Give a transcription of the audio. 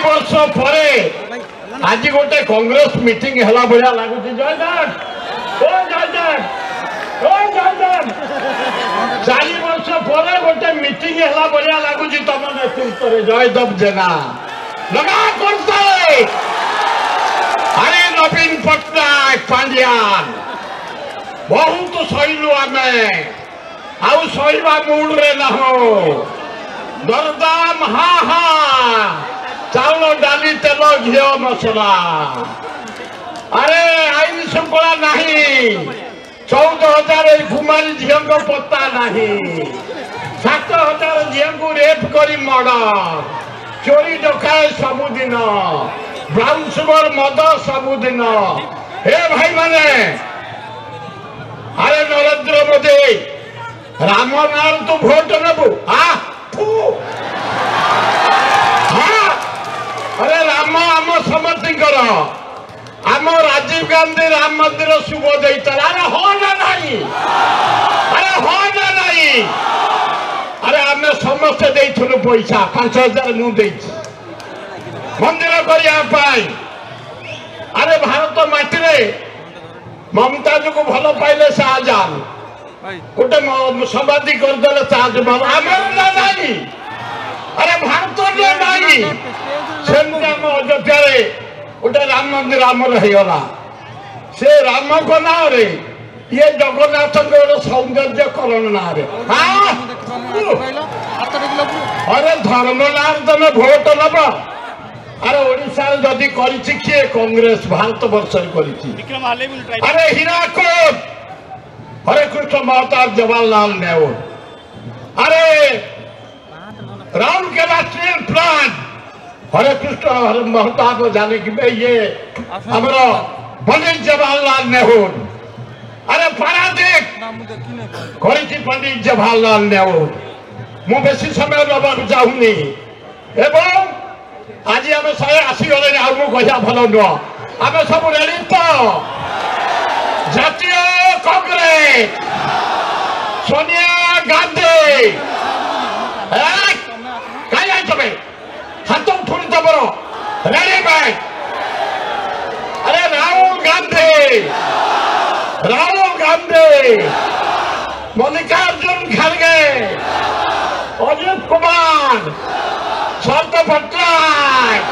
वर्ष पर आज गोटे कांग्रेस मीटिंग है भाया लगुच जयदान 4 वर्ष पर गोटे मीटिंग है भाया लगुच तुम नेतृत्व जयदेव जेना लगा करते अरे नवीन पट्टनायक पांड्यान बहुत सहीलु आम आउ सहीवा मूड रे न हो दरदाम हाँ हाँ चाउल डाली तेल घी मसला अरे आईन श्रृंखला नहीं 14,000 कुमारी झील को पत्ता नहीं 7,000 झील को रेप करी मर्डर चोरी डकाय सबुदिन ब्राउन सुगर मद सबुदिन हे भाई माने अरे नरेंद्र मोदी राम नाम तू भोट नबू अरे राम आम समर्थी आम राजीव गांधी राम मंदिर शुभ दे अरे हाँ ना नहीं अरे हाँ ना नहीं अरे आम समस्ते देलु पैसा 5,000 मुझे मंदिर करने अरे भारत माटी ममताज को भल पाइले शाहजान गोटे समाधि करदे ताजमहल आम नहीं अरे भारत नहीं आम अयोध्या गोटे राम मंदिर आमर होगा से राम को ना रे ये जगन्नाथ गोटे सौंदर्यकरण ना अरे धर्म ना तुम भोट लब अरे ओडिशा जदि किए कांग्रेस भारत वर्ष अरे हीराकोट हरे कृष्ण महताब जवाहरलाल नेहरू अरे राउरकेला स्टील प्लांट हरे कृष्ण हरे महताब जाने की ये हमर पंडित जवाहरलाल नेहरू अरे पारादीप पंडित जवाहरलाल नेहरू मु बेसी समय रहा चाहूनी एवं आज आम 180 गले आगे भल नुह आम सब रेडी तो जातीय कांग्रेस सोनिया गांधी कहीं तुम हाथ उठुनी तुम रेडी बैक अरे राहुल गांधी मल्लिकार्जुन खड़गे अजित कुमार शरद पट्टनायक